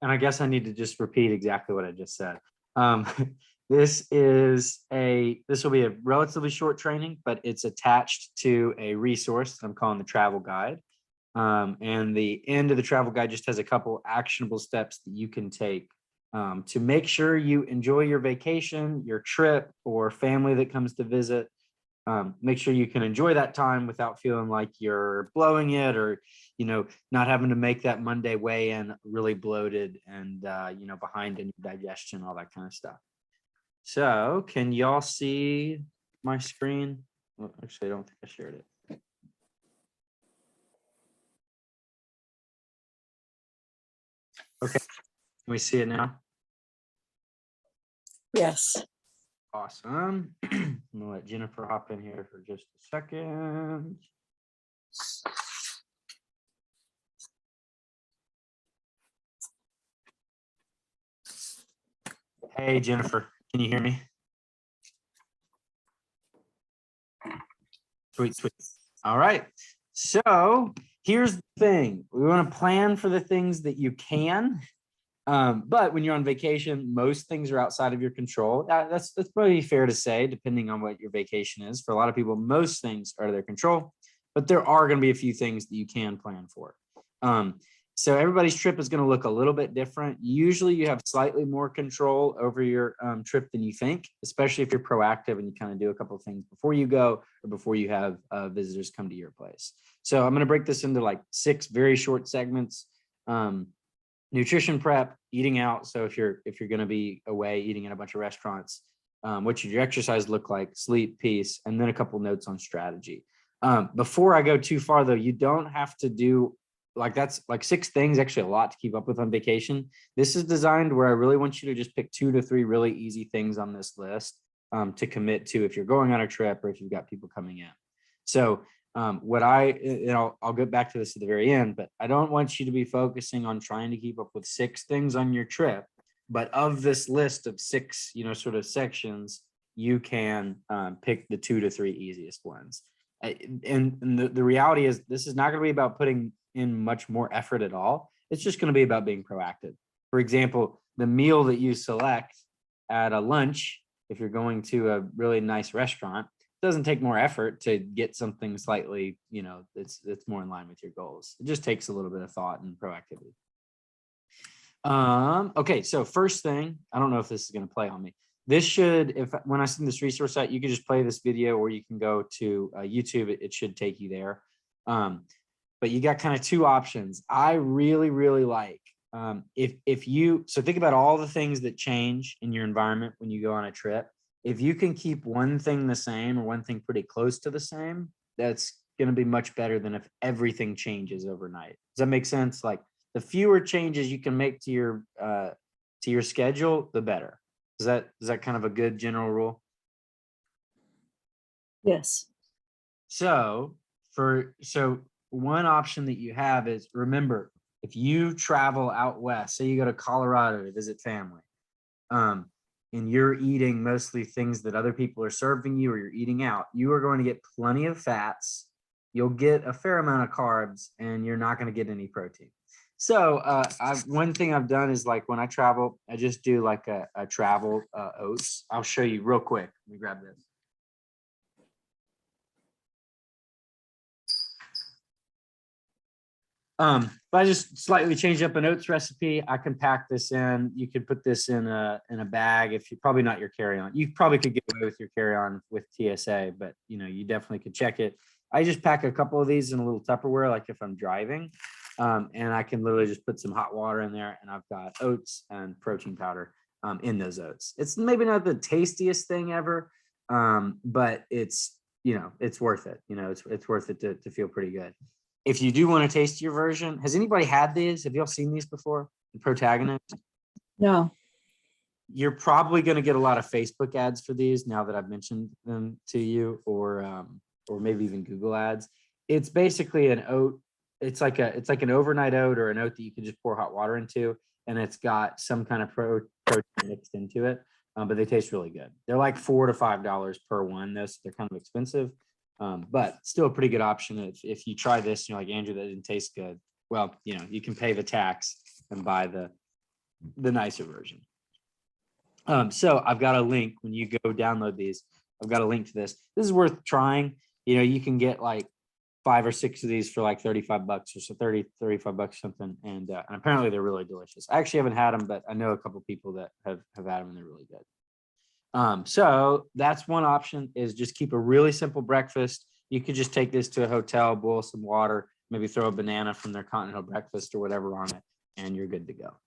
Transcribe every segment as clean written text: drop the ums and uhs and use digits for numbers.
and I guess I need to just repeat exactly what I just said. Um, this will be a relatively short training, but it's attached to a resource that I'm calling the travel guide. And the end of the travel guide just has a couple actionable steps that you can take to make sure you enjoy your vacation, your trip, or family that comes to visit. Make sure you can enjoy that time without feeling like you're blowing it, or not having to make that Monday weigh-in really bloated and behind in digestion, all that kind of stuff. So can y'all see my screen? Well, actually, I don't think I shared it. Okay, can we see it now? Yes. Awesome. I'm gonna let Jennifer hop in here for just a second. Hey, Jennifer, can you hear me? Sweet, sweet. All right. So here's the thing. We want to plan for the things that you can. But when you're on vacation, most things are outside of your control. That's probably fair to say, depending on what your vacation is. For a lot of people, most things are their control, but there are going to be a few things that you can plan for. So everybody's trip is going to look a little bit different. Usually you have slightly more control over your trip than you think, especially if you're proactive and you kind of do a couple of things before you go or before you have visitors come to your place. So I'm going to break this into like 6 very short segments. Nutrition prep, eating out. So if you're going to be away eating in a bunch of restaurants, what should your exercise look like, sleep, peace, and then a couple notes on strategy. Before I go too far though, you don't have to do that's like 6 things, actually a lot to keep up with on vacation. This is designed where I really want you to just pick 2 to 3 really easy things on this list to commit to if you're going on a trip or if you've got people coming in. So I'll get back to this at the very end, but I don't want you to be focusing on trying to keep up with 6 things on your trip, but of this list of 6, sort of sections, you can pick the 2 to 3 easiest ones. And the reality is this is not going to be about putting in much more effort at all. It's just going to be about being proactive. For example, the meal that you select at a lunch, if you're going to a really nice restaurant, doesn't take more effort to get something slightly, it's more in line with your goals. It just takes a little bit of thought and proactivity. Okay, so first thing, I don't know if this is going to play on me. This should, when I send this resource out, you can just play this video, or you can go to YouTube. It should take you there. But you got kind of 2 options. I really, really like so think about all the things that change in your environment when you go on a trip. If you can keep one thing the same or one thing pretty close to the same, that's going to be much better than if everything changes overnight. Does that make sense? Like the fewer changes you can make to your schedule, the better. Is that kind of a good general rule? Yes. So one option that you have is, remember, if you travel out west, say you go to Colorado to visit family, and you're eating mostly things that other people are serving you, or you're eating out, you are going to get plenty of fats. You'll get a fair amount of carbs, and you're not going to get any protein. So one thing I've done is, like, when I travel, I just do like a travel oats. I'll show you real quick. Let me grab this. If I just slightly change up an oats recipe, I can pack this in. You could put this in a bag. If you probably not your carry-on, you probably could get away with your carry-on with TSA, but you definitely could check it. I just pack a couple of these in a little Tupperware, like if I'm driving, and I can literally just put some hot water in there, and I've got oats and protein powder in those oats. It's maybe not the tastiest thing ever, but it's worth it. It's worth it to feel pretty good. If you do want to taste your version, has anybody had these? Have y'all seen these before? The Protagonist? No. You're probably going to get a lot of Facebook ads for these now that I've mentioned them to you, or maybe even Google ads. It's basically an oat. It's like an overnight oat, or an oat that you can just pour hot water into, and it's got some kind of protein mixed into it. But they taste really good. They're like $4 to $5 per one. They're kind of expensive. But still a pretty good option. If you try this, you're like, Andrew, that didn't taste good. Well, you can pay the tax and buy the the nicer version. So I've got a link when you go download these. I've got a link to this. This is worth trying. You know, you can get like 5 or 6 of these for like 35 bucks or so, 35 bucks something. And apparently they're really delicious. I actually haven't had them, but I know a couple people that have had them and they're really good. So that's one option, is just keep a really simple breakfast. You could just take this to a hotel, boil some water, maybe throw a banana from their continental breakfast or whatever on it, and you're good to go.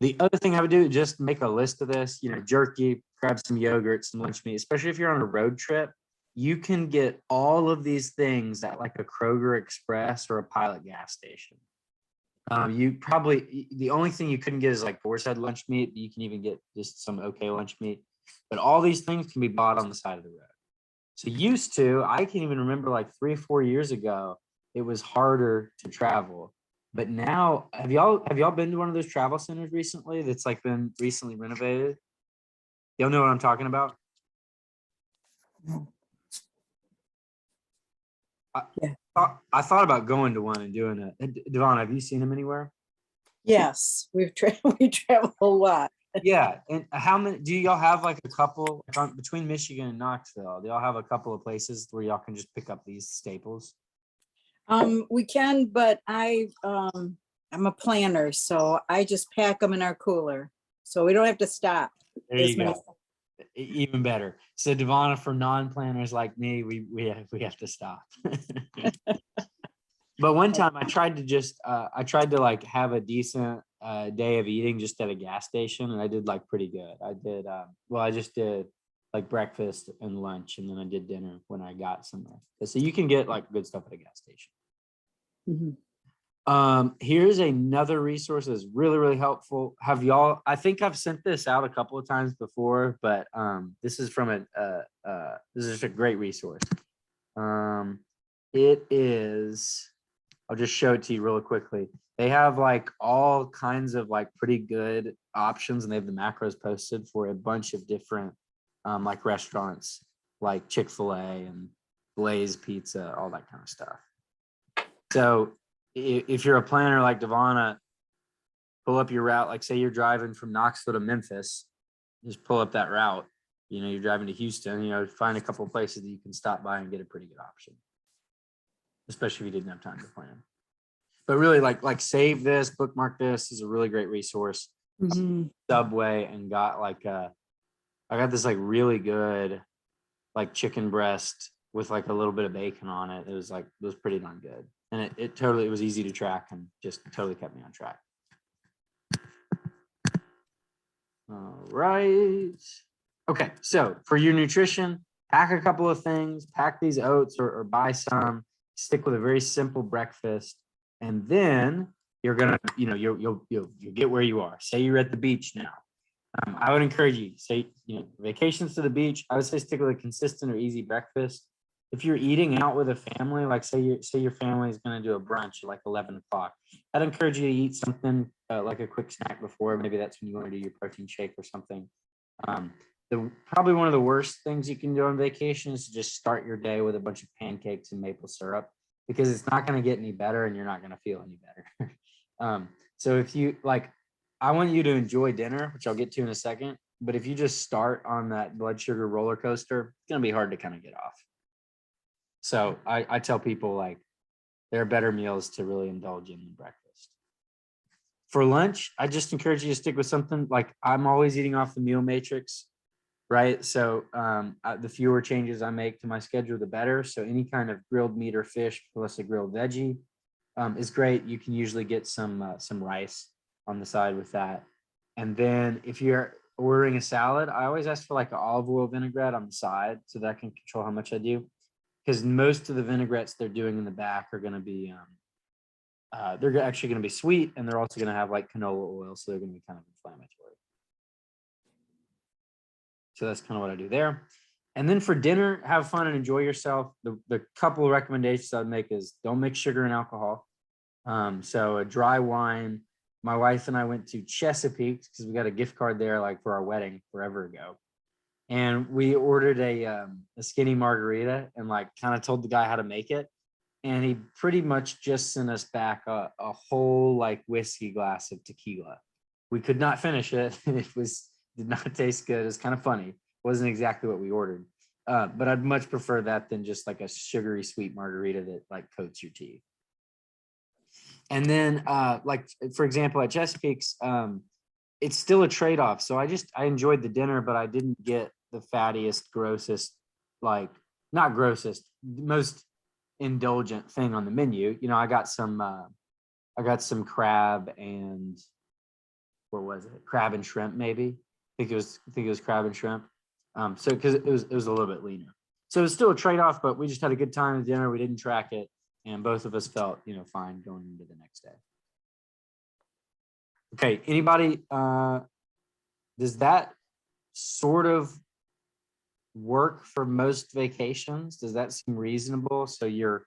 The other thing I would do is just make a list of this, you know, jerky, grab some yogurt, some lunch meat, especially if you're on a road trip. You can get all of these things at like a Kroger Express or a Pilot gas station. You probably, the only thing you couldn't get is like boar's head lunch meat. You can even get just some okay lunch meat, but all these things can be bought on the side of the road. So used to, I can even remember like 3 or 4 years ago, it was harder to travel. But now, have y'all been to one of those travel centers recently that's like been recently renovated? Y'all know what I'm talking about? Yeah. I thought about going to one and doing it. Devon, have you seen them anywhere? Yes, we travel a lot. Yeah. And how many do y'all have? Like a couple, like between Michigan and Knoxville? Do y'all have a couple of places where y'all can just pick up these staples? We can, but I'm a planner, so I just pack them in our cooler, so we don't have to stop. There you go. Even better. So Devon, for non-planners like me, we have to stop. But one time I tried to like have a decent day of eating just at a gas station, and I did like pretty good. I just did like breakfast and lunch, and then I did dinner when I got somewhere. So you can get like good stuff at a gas station. Mhm. Here's another resource that's really, really helpful. I think I've sent this out a couple of times before, but this is from this is a great resource. It is, I'll just show it to you really quickly. They have like all kinds of like pretty good options, and they have the macros posted for a bunch of different like restaurants like Chick-fil-A and Blaze Pizza, all that kind of stuff. So if you're a planner like Devonna, pull up your route. Like say you're driving from Knoxville to Memphis, just pull up that route. You know, you're driving to Houston, you know, find a couple of places that you can stop by and get a pretty good option, especially if you didn't have time to plan. But really like save this, bookmark this. Is a really great resource. Mhm. Subway and got like I got this like really good like chicken breast with like a little bit of bacon on it. It was pretty darn good. And it was easy to track and just totally kept me on track. All right. Okay, so for your nutrition, pack a couple of things, pack these oats or buy some, stick with a very simple breakfast, and then you're gonna, you know, you'll get where you are. Say you're at the beach now. I would encourage you, say, you know, vacations to the beach, I would say stick with a consistent or easy breakfast. If you're eating out with a family, like say your family is going to do a brunch at like 11 o'clock, I'd encourage you to eat something like a quick snack before. Maybe that's when you want to do your protein shake or something. Probably one of the worst things you can do on vacation is to just start your day with a bunch of pancakes and maple syrup, because it's not going to get any better and you're not going to feel any better. So if you like, I want you to enjoy dinner, which I'll get to in a second. But if you just start on that blood sugar roller coaster, it's going to be hard to kind of get off. So I tell people like there are better meals to really indulge in than breakfast. For lunch, I just encourage you to stick with something like I'm always eating off the meal matrix, right? So the fewer changes I make to my schedule, the better. So any kind of grilled meat or fish plus a grilled veggie is great. You can usually get some rice on the side with that. And then if you're ordering a salad, I always ask for like an olive oil vinaigrette on the side so that I can control how much I do. Because most of the vinaigrettes they're doing in the back are going to be, they're actually going to be sweet, and they're also going to have like canola oil, so they're going to be kind of inflammatory. So that's kind of what I do there. And then for dinner, have fun and enjoy yourself. The couple of recommendations I'd make is don't mix sugar and alcohol. So a dry wine. My wife and I went to Chesapeake because we got a gift card there, like for our wedding forever ago. And we ordered a skinny margarita and like kind of told the guy how to make it. and he pretty much just sent us back a whole like whiskey glass of tequila. We could not finish it. Did not taste good. It's kind of funny. Wasn't exactly what we ordered. But I'd much prefer that than just like a sugary sweet margarita that like coats your teeth. And then like for example at Chesapeake's, it's still a trade-off. So I enjoyed the dinner, but I didn't get the fattiest, grossest, like not grossest, most indulgent thing on the menu. You know, I got some crab and what was it? Crab and shrimp, maybe. I think it was crab and shrimp. So because it was a little bit leaner. So it was still a trade-off, but we just had a good time at dinner. We didn't track it, and both of us felt, you know, fine going into the next day. Okay, anybody does that sort of work for most vacations? Does that seem reasonable? So you're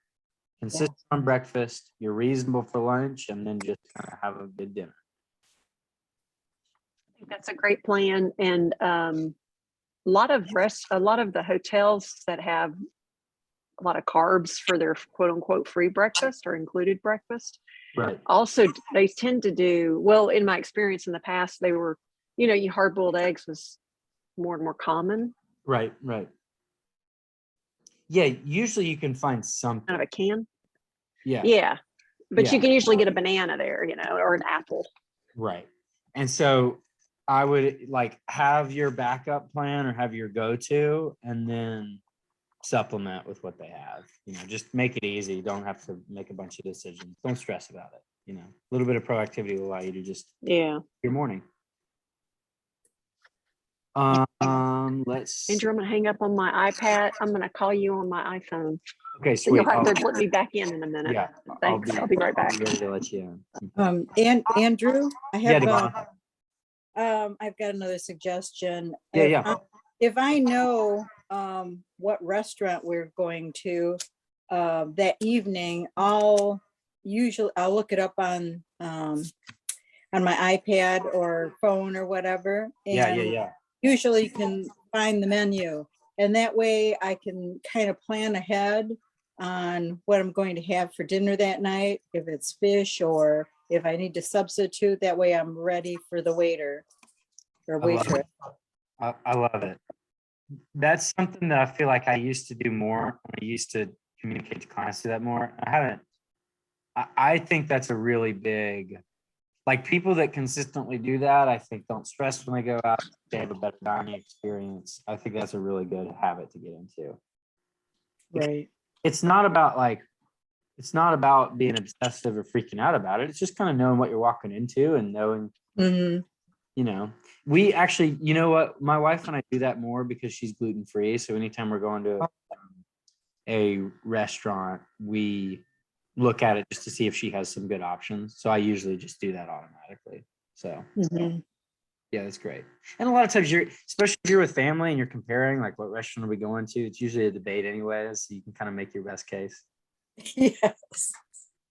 consistent on breakfast, you're reasonable for lunch, and then just kind of have a good dinner. I think that's a great plan. And a lot of the hotels that have a lot of carbs for their quote unquote free breakfast or included breakfast. Right. Also, they tend to do well. In my experience in the past, they were, you know, hard boiled eggs was more and more common. Right. Yeah, usually you can find something. Kind of a can. Yeah. Yeah. But Yeah. you can usually get a banana there, you know, or an apple. Right. And so I would like have your backup plan or have your go-to and then supplement with what they have. You know, just make it easy. You don't have to make a bunch of decisions. Don't stress about it. You know, a little bit of proactivity will allow you to just your morning. Let's Andrew, I'm gonna hang up on my iPad. I'm gonna call you on my iPhone. Okay, So sweet. you'll have to let me back in a minute. Yeah, Thanks. I'll be right back. Ready to let you in. And Andrew, I have, Devon. I've got another suggestion. Yeah. If I know, what restaurant we're going to, that evening, I'll look it up on my iPad or phone or whatever. And Yeah. usually can find the menu, and that way I can kind of plan ahead on what I'm going to have for dinner that night, if it's fish or if I need to substitute. That way I'm ready for the waiter or waitress. I love it. That's something that I feel like I used to do more. I used to communicate to clients, do that more. I haven't. I think that's a really big, like people that consistently do that, I think don't stress when they go out. They have a better dining experience. I think that's a really good habit to get into. Right. It's not about being obsessive or freaking out about it. It's just kind of knowing what you're walking into and knowing, you know, we actually, you know what, my wife and I do that more because she's gluten-free. So anytime we're going to a restaurant, we look at it just to see if she has some good options. So I usually just do that automatically. So yeah, that's great. And a lot of times especially if you're with family and you're comparing like what restaurant are we going to, it's usually a debate anyways. So you can kind of make your best case. Yes.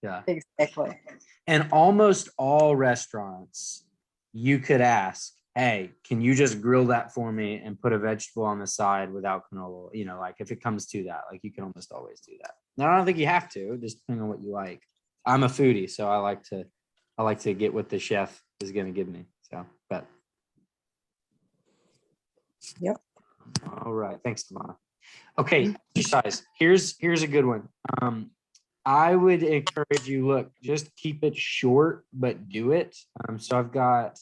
Yeah. Exactly. And almost all restaurants, you could ask, hey, can you just grill that for me and put a vegetable on the side without canola? You know, like if it comes to that, like you can almost always do that. Now, I don't think you have to, just depending on what you like. I'm a foodie, so I like to get what the chef is going to give me. So, but. Yep. All right. Thanks, Tamara. Okay. Exercise. Here's a good one. I would encourage you, look, just keep it short, but do it. So I've got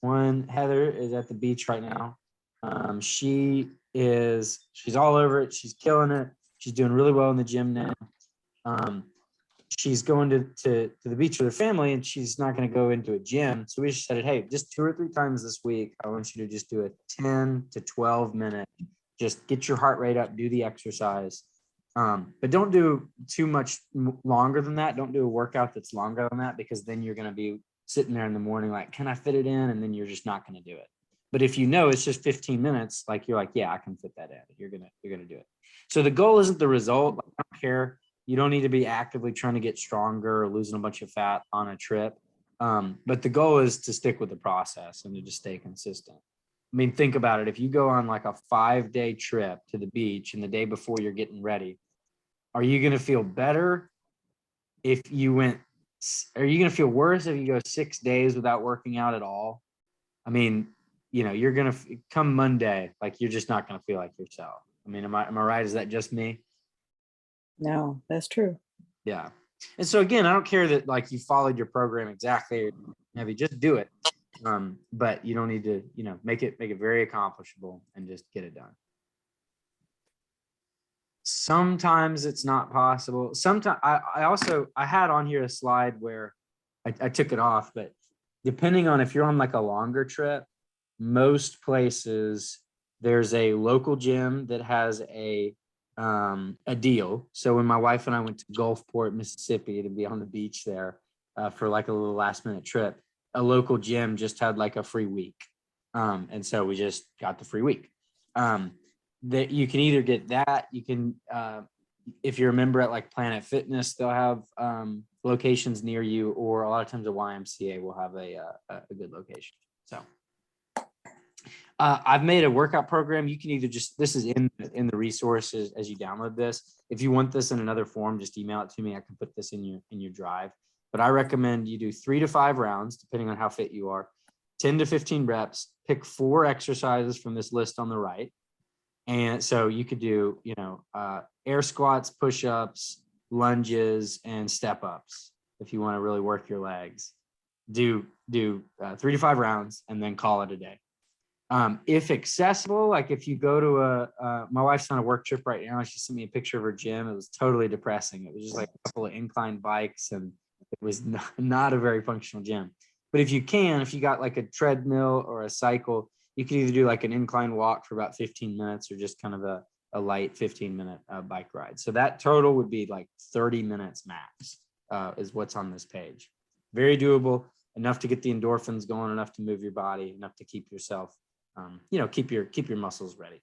one, Heather is at the beach right now. She's all over it. She's killing it. She's doing really well in the gym now. She's going to the beach with her family and she's not going to go into a gym. So we just said, hey, just 2 or 3 times this week, I want you to just do a 10 to 12 minute, just get your heart rate up, do the exercise. But don't do too much longer than that. Don't do a workout that's longer than that, because then you're going to be sitting there in the morning like, can I fit it in? And then you're just not going to do it. But if you know it's just 15 minutes, like you're like, yeah, I can fit that in. You're gonna do it. So the goal isn't the result. Like, I don't care. You don't need to be actively trying to get stronger or losing a bunch of fat on a trip. But the goal is to stick with the process and to just stay consistent. I mean, think about it. If you go on like a 5-day trip to the beach and the day before you're getting ready, Are you going to feel better if you went, are you going to feel worse if you go 6 days without working out at all? I mean, you're going to come Monday, like you're just not going to feel like yourself. I mean, am I right? Is that just me? No, that's true. Yeah. And so again, I don't care that like you followed your program exactly or have you just do it. But you don't need to, make it very accomplishable and just get it done. Sometimes it's not possible. Sometimes I had on here a slide where I took it off, but depending on if you're on like a longer trip, most places there's a local gym that has a deal. So when my wife and I went to Gulfport, Mississippi to be on the beach there for like a little last minute trip, a local gym just had like a free week. And so we just got the free week. That you can either get that, you can, if you're a member at like Planet Fitness, they'll have locations near you, or a lot of times the YMCA will have a good location. So I've made a workout program. You can either this is in the resources as you download this. If you want this in another form, just email it to me. I can put this in your drive. But I recommend you do 3 to 5 rounds, depending on how fit you are, 10 to 15 reps, pick 4 exercises from this list on the right. And so you could do, air squats, push-ups, lunges, and step-ups if you want to really work your legs. Do 3 to 5 rounds and then call it a day. If accessible, like if you go to my wife's on a work trip right now, she sent me a picture of her gym. It was totally depressing. It was just like a couple of inclined bikes, and it was not a very functional gym. But if you got like a treadmill or a cycle, you can either do like an incline walk for about 15 minutes or just kind of a light 15-minute bike ride. So that total would be like 30 minutes max is what's on this page. Very doable, enough to get the endorphins going, enough to move your body, enough to keep yourself, keep your muscles ready.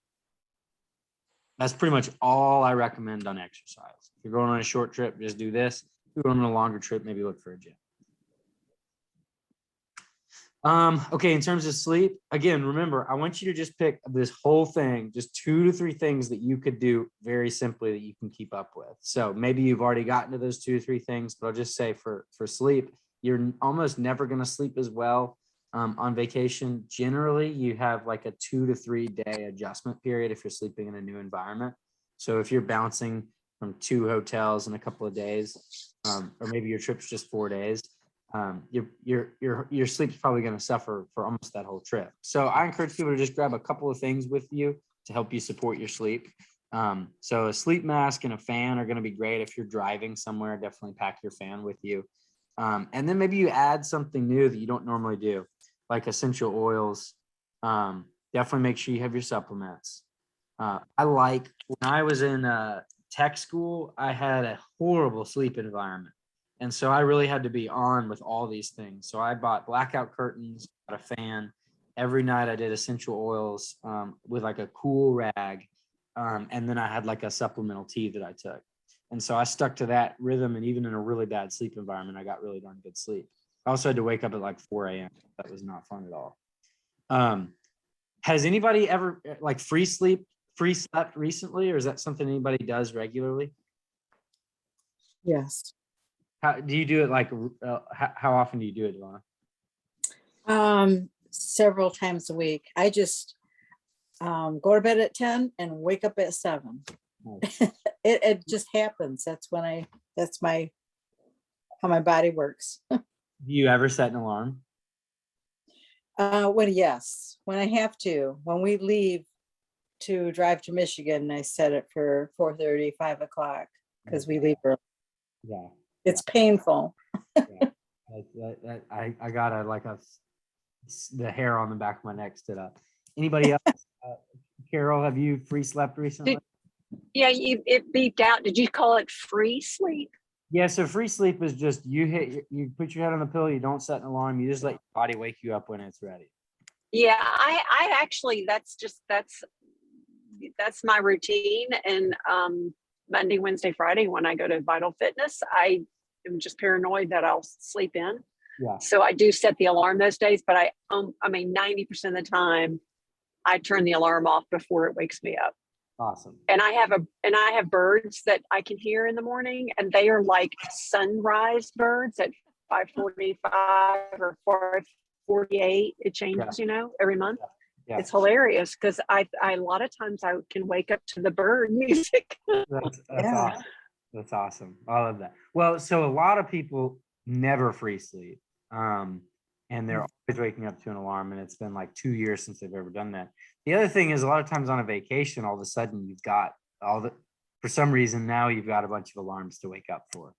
That's pretty much all I recommend on exercise. If you're going on a short trip, just do this. If you're going on a longer trip, maybe look for a gym. Okay, in terms of sleep, again, remember, I want you to just pick this whole thing, just 2 to 3 things that you could do very simply that you can keep up with. So maybe you've already gotten to those 2 to 3 things, but I'll just say for sleep, you're almost never going to sleep as well on vacation. Generally, you have like a 2 to 3 day adjustment period if you're sleeping in a new environment. So if you're bouncing from 2 hotels in a couple of days, or maybe your trip's just 4 days, your sleep's probably going to suffer for almost that whole trip. So I encourage people to just grab a couple of things with you to help you support your sleep. So a sleep mask and a fan are going to be great. If you're driving somewhere, definitely pack your fan with you. And then maybe you add something new that you don't normally do, like essential oils. Definitely make sure you have your supplements. When I was in tech school, I had a horrible sleep environment. And so I really had to be on with all these things. So I bought blackout curtains, got a fan. Every night I did essential oils with like a cool rag. And then I had like a supplemental tea that I took. And so I stuck to that rhythm. And even in a really bad sleep environment, I got really darn good sleep. I also had to wake up at like 4 a.m. That was not fun at all. Has anybody ever like free slept recently? Or is that something anybody does regularly? Yes. How do you do it? Like, how often do you do it, Ilana? Several times a week. I just go to bed at 10 and wake up at 7. Nice. It just happens. That's how my body works. Do you ever set an alarm? Yes, when I have to. When we leave to drive to Michigan, I set it for 4:30, 5 o'clock because we leave early. Yeah. It's painful. Yeah. I got the hair on the back of my neck stood up. Anybody else? Carol, have you free slept recently? Yeah, it beeped out. Did you call it free sleep? Yeah, so free sleep is just you put your head on the pillow, you don't set an alarm, you just let your body wake you up when it's ready. Yeah, I actually that's my routine. And Monday, Wednesday, Friday, when I go to Vital Fitness, I am just paranoid that I'll sleep in. Yeah. So I do set the alarm those days, but I mean 90% of the time I turn the alarm off before it wakes me up. Awesome. And I have birds that I can hear in the morning, and they are like sunrise birds at 5:45 or 4:48. It changes, every month. Yeah. It's hilarious because I a lot of times I can wake up to the bird music. That's Yeah. awesome. That's awesome. I love that. Well, so a lot of people never free sleep. And they're always waking up to an alarm, and it's been like 2 years since they've ever done that. The other thing is, a lot of times on a vacation, all of a sudden you've got for some reason now you've got a bunch of alarms to wake up for.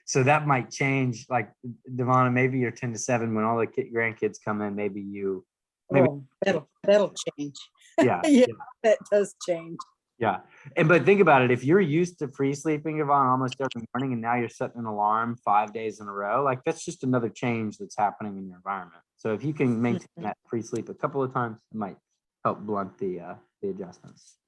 So that might change. Like Devonna, maybe you're 10 to 7 when all the grandkids come in. Maybe Oh, that'll change. yeah, Yeah, that does change. yeah. But think about it. If you're used to free sleeping, Yvonne, almost every morning, and now you're setting an alarm 5 days in a row, like that's just another change that's happening in your environment. So if you can maintain that free sleep a couple of times, it might help blunt the adjustments.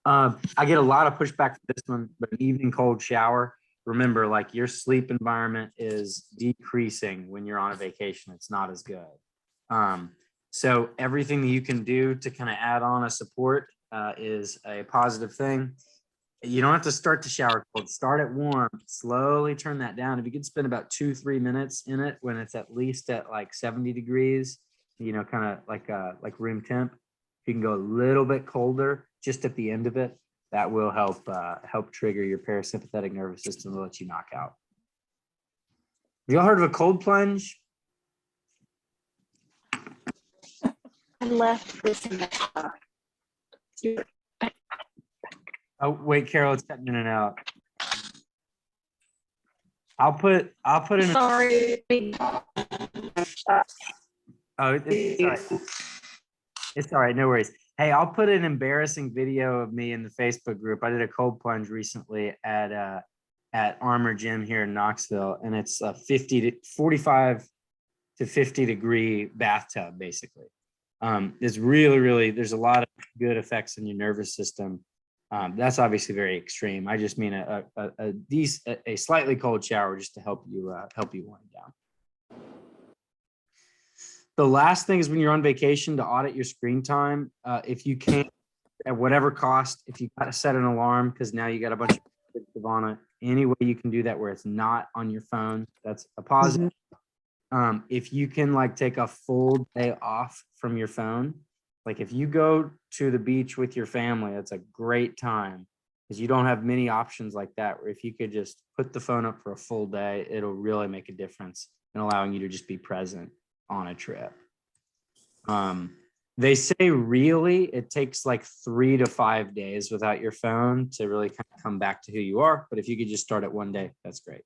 I get a lot of pushback for this one, but an evening cold shower. Remember, like your sleep environment is decreasing when you're on a vacation. It's not as good. So everything that you can do to kind of add on a support is a positive thing. You don't have to start the shower cold. Start it warm. Slowly turn that down. If you could spend about 2-3 minutes in it when it's at least at like 70 degrees, kind of like room temp. If you can go a little bit colder just at the end of it, that will help trigger your parasympathetic nervous system to let you knock out. Have y'all heard of a cold plunge? I left this in the car. Oh, wait, Carol, it's cutting in and out. I'll put in. Sorry. Oh, it's all right. It's all right. No worries. Hey, I'll put an embarrassing video of me in the Facebook group. I did a cold plunge recently at Armor Gym here in Knoxville, and it's a 45 to 50 degree bathtub, basically. It's really, there's a lot of good effects in your nervous system. That's obviously very extreme. I just mean a slightly cold shower just to help you wind down. The last thing is when you're on vacation to audit your screen time. If you can, at whatever cost, if you got to set an alarm because now you got a bunch of kids on it. Any way you can do that where it's not on your phone, that's a positive. If you can like take a full day off from your phone, like if you go to the beach with your family, that's a great time because you don't have many options like that. Where if you could just put the phone up for a full day, it'll really make a difference in allowing you to just be present on a trip. They say really it takes like 3 to 5 days without your phone to really kind of come back to who you are. But if you could just start at 1 day, that's great.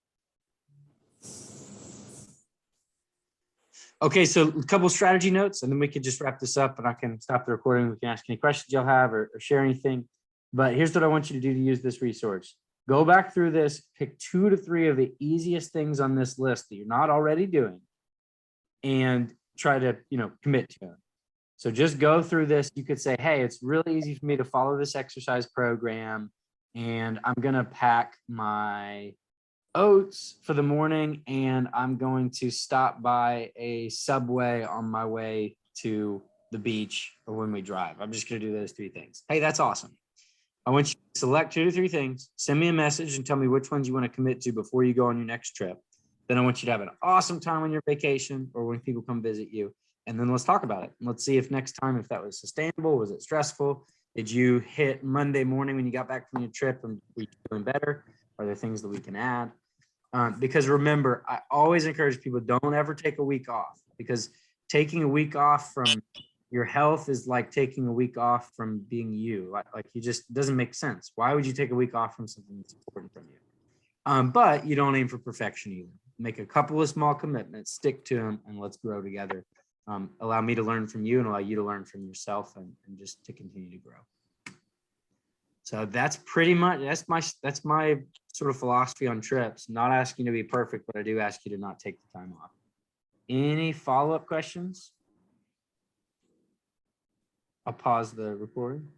Okay, so a couple strategy notes, and then we could just wrap this up and I can stop the recording. We can ask any questions you'll have or share anything. But here's what I want you to do to use this resource. Go back through this, pick 2 to 3 of the easiest things on this list that you're not already doing, and try to, commit to them. So just go through this. You could say, hey, it's really easy for me to follow this exercise program, and I'm going to pack my oats for the morning, and I'm going to stop by a Subway on my way to the beach or when we drive. I'm just going to do those 3 things. Hey, that's awesome. I want you to select 2 to 3 things, send me a message and tell me which ones you want to commit to before you go on your next trip. Then I want you to have an awesome time on your vacation or when people come visit you. And then let's talk about it. Let's see if next time, if that was sustainable, was it stressful? Did you hit Monday morning when you got back from your trip and were you feeling better? Are there things that we can add? Because remember, I always encourage people, don't ever take a week off, because taking a week off from your health is like taking a week off from being you. Like you just doesn't make sense. Why would you take a week off from something that's important from you? But you don't aim for perfection either. Make a couple of small commitments, stick to them, and let's grow together. Allow me to learn from you and allow you to learn from yourself and just to continue to grow. So that's pretty much, that's my sort of philosophy on trips. Not asking you to be perfect, but I do ask you to not take the time off. Any follow-up questions? I'll pause the recording.